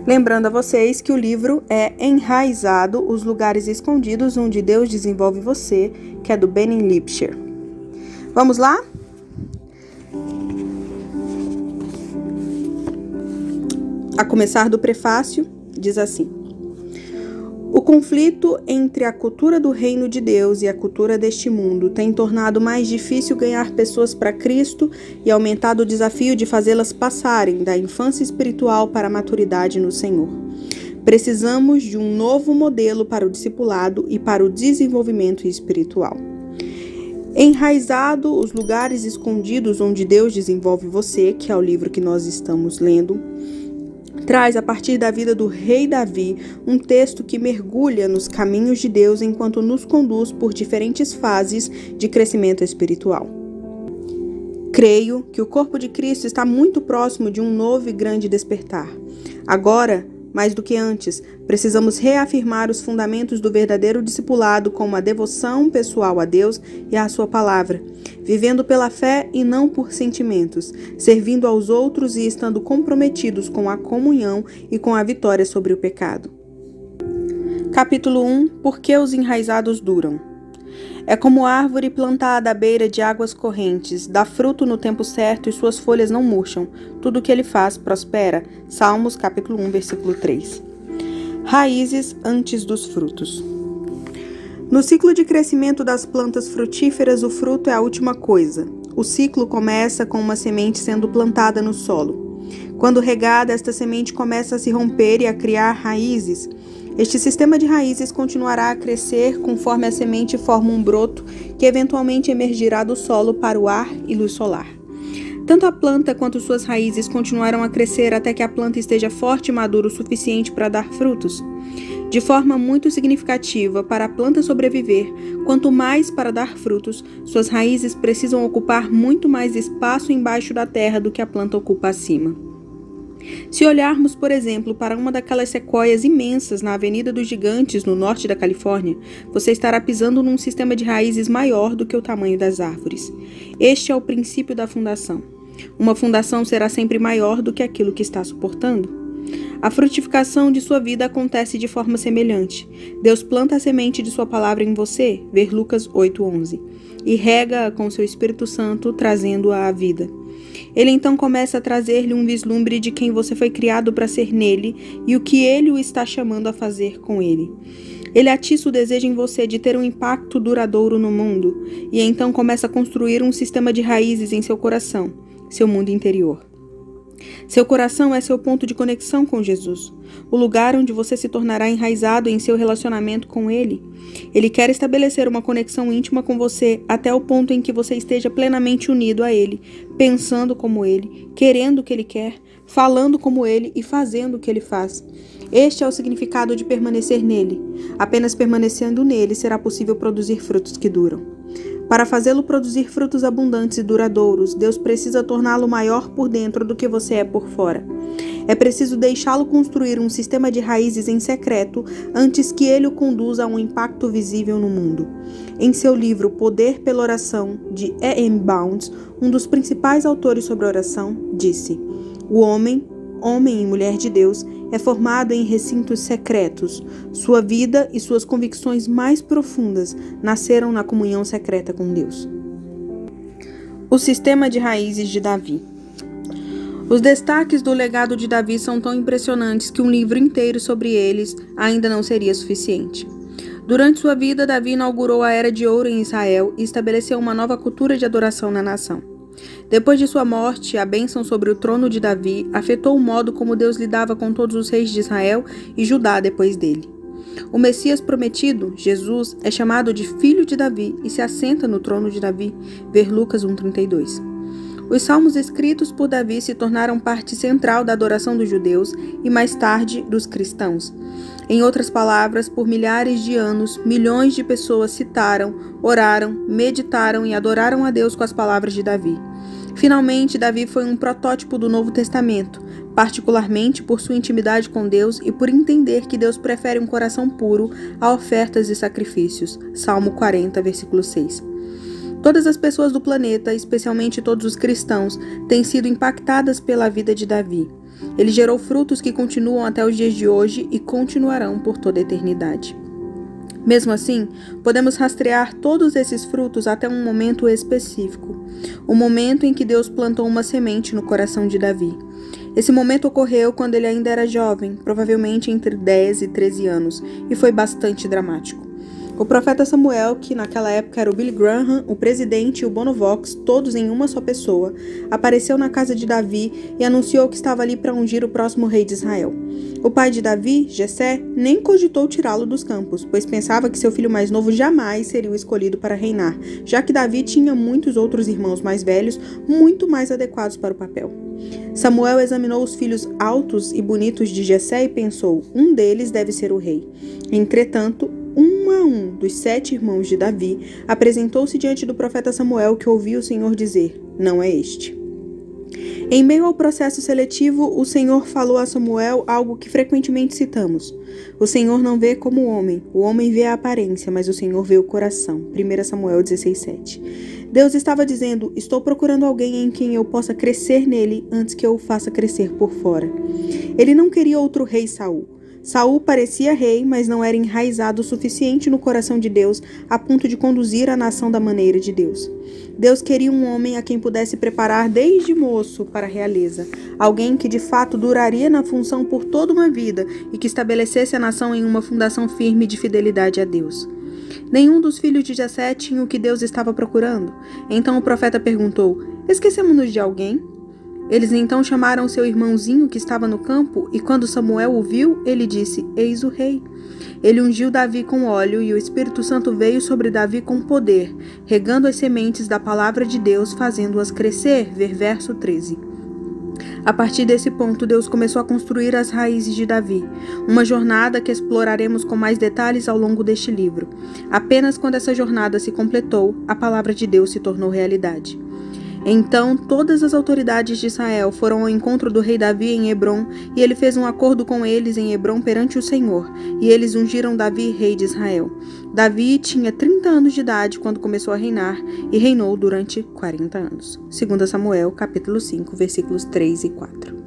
Lembrando a vocês que o livro é Enraizado, os lugares escondidos onde Deus desenvolve você, que é do Benny Lipscher. Vamos lá? A começar do prefácio, diz assim: o conflito entre a cultura do reino de Deus e a cultura deste mundo tem tornado mais difícil ganhar pessoas para Cristo e aumentado o desafio de fazê-las passarem da infância espiritual para a maturidade no Senhor. Precisamos de um novo modelo para o discipulado e para o desenvolvimento espiritual. Enraizado, os lugares escondidos onde Deus desenvolve você, que é o livro que nós estamos lendo, traz, a partir da vida do rei Davi, um texto que mergulha nos caminhos de Deus enquanto nos conduz por diferentes fases de crescimento espiritual. Creio que o corpo de Cristo está muito próximo de um novo e grande despertar. Agora, mais do que antes, precisamos reafirmar os fundamentos do verdadeiro discipulado como a devoção pessoal a Deus e à sua palavra, vivendo pela fé e não por sentimentos, servindo aos outros e estando comprometidos com a comunhão e com a vitória sobre o pecado. Capítulo 1. Por que os enraizados duram? É como árvore plantada à beira de águas correntes, dá fruto no tempo certo e suas folhas não murcham. Tudo o que ele faz prospera. Salmos capítulo 1, versículo 3. Raízes antes dos frutos. No ciclo de crescimento das plantas frutíferas, o fruto é a última coisa. O ciclo começa com uma semente sendo plantada no solo. Quando regada, esta semente começa a se romper e a criar raízes. Este sistema de raízes continuará a crescer conforme a semente forma um broto que eventualmente emergirá do solo para o ar e luz solar. Tanto a planta quanto suas raízes continuarão a crescer até que a planta esteja forte e madura o suficiente para dar frutos. De forma muito significativa, para a planta sobreviver, quanto mais para dar frutos, suas raízes precisam ocupar muito mais espaço embaixo da terra do que a planta ocupa acima. Se olharmos, por exemplo, para uma daquelas sequoias imensas na Avenida dos Gigantes, no norte da Califórnia, você estará pisando num sistema de raízes maior do que o tamanho das árvores. Este é o princípio da fundação. Uma fundação será sempre maior do que aquilo que está suportando. A frutificação de sua vida acontece de forma semelhante. Deus planta a semente de sua palavra em você, ver Lucas 8:11, e rega-a com seu Espírito Santo, trazendo-a à vida. Ele então começa a trazer-lhe um vislumbre de quem você foi criado para ser nele e o que ele o está chamando a fazer com ele. Ele atiça o desejo em você de ter um impacto duradouro no mundo e então começa a construir um sistema de raízes em seu coração, seu mundo interior. Seu coração é seu ponto de conexão com Jesus, o lugar onde você se tornará enraizado em seu relacionamento com Ele. Ele quer estabelecer uma conexão íntima com você até o ponto em que você esteja plenamente unido a Ele, pensando como Ele, querendo o que Ele quer, falando como Ele e fazendo o que Ele faz. Este é o significado de permanecer nele. Apenas permanecendo nele será possível produzir frutos que duram. Para fazê-lo produzir frutos abundantes e duradouros, Deus precisa torná-lo maior por dentro do que você é por fora. É preciso deixá-lo construir um sistema de raízes em secreto antes que ele o conduza a um impacto visível no mundo. Em seu livro Poder pela Oração, de E.M. Bounds, um dos principais autores sobre oração, disse: o homem e mulher de Deus, é formado em recintos secretos. Sua vida e suas convicções mais profundas nasceram na comunhão secreta com Deus. O sistema de raízes de Davi. Os destaques do legado de Davi são tão impressionantes que um livro inteiro sobre eles ainda não seria suficiente. Durante sua vida, Davi inaugurou a Era de Ouro em Israel e estabeleceu uma nova cultura de adoração na nação. Depois de sua morte, a bênção sobre o trono de Davi afetou o modo como Deus lidava com todos os reis de Israel e Judá depois dele. O Messias prometido, Jesus, é chamado de Filho de Davi e se assenta no trono de Davi, ver Lucas 1:32. Os salmos escritos por Davi se tornaram parte central da adoração dos judeus e mais tarde dos cristãos. Em outras palavras, por milhares de anos, milhões de pessoas citaram, oraram, meditaram e adoraram a Deus com as palavras de Davi. Finalmente, Davi foi um protótipo do Novo Testamento, particularmente por sua intimidade com Deus e por entender que Deus prefere um coração puro a ofertas e sacrifícios. Salmo 40, versículo 6. Todas as pessoas do planeta, especialmente todos os cristãos, têm sido impactadas pela vida de Davi. Ele gerou frutos que continuam até os dias de hoje e continuarão por toda a eternidade. Mesmo assim, podemos rastrear todos esses frutos até um momento específico, o momento em que Deus plantou uma semente no coração de Davi. Esse momento ocorreu quando ele ainda era jovem, provavelmente entre 10 e 13 anos, e foi bastante dramático. O profeta Samuel, que naquela época era o Billy Graham, o presidente e o Bono Vox, todos em uma só pessoa, apareceu na casa de Davi e anunciou que estava ali para ungir o próximo rei de Israel. O pai de Davi, Jessé, nem cogitou tirá-lo dos campos, pois pensava que seu filho mais novo jamais seria o escolhido para reinar, já que Davi tinha muitos outros irmãos mais velhos, muito mais adequados para o papel. Samuel examinou os filhos altos e bonitos de Jessé e pensou, um deles deve ser o rei. Entretanto, um a um dos 7 irmãos de Davi apresentou-se diante do profeta Samuel, que ouviu o Senhor dizer, não é este. Em meio ao processo seletivo, o Senhor falou a Samuel algo que frequentemente citamos. O Senhor não vê como o homem vê a aparência, mas o Senhor vê o coração. 1 Samuel 16:7. Deus estava dizendo, estou procurando alguém em quem eu possa crescer nele antes que eu o faça crescer por fora. Ele não queria outro rei Saul. Saul parecia rei, mas não era enraizado o suficiente no coração de Deus a ponto de conduzir a nação da maneira de Deus. Deus queria um homem a quem pudesse preparar desde moço para a realeza, alguém que de fato duraria na função por toda uma vida e que estabelecesse a nação em uma fundação firme de fidelidade a Deus. Nenhum dos filhos de Jessé tinha o que Deus estava procurando. Então o profeta perguntou, esquecemos-nos de alguém? Eles então chamaram seu irmãozinho que estava no campo, e quando Samuel o viu, ele disse, eis o rei. Ele ungiu Davi com óleo, e o Espírito Santo veio sobre Davi com poder, regando as sementes da palavra de Deus, fazendo-as crescer. Ver verso 13. A partir desse ponto, Deus começou a construir as raízes de Davi, uma jornada que exploraremos com mais detalhes ao longo deste livro. Apenas quando essa jornada se completou, a palavra de Deus se tornou realidade. Então todas as autoridades de Israel foram ao encontro do rei Davi em Hebrom, e ele fez um acordo com eles em Hebrom perante o Senhor, e eles ungiram Davi rei de Israel. Davi tinha 30 anos de idade quando começou a reinar, e reinou durante 40 anos. 2 Samuel, capítulo 5, versículos 3 e 4.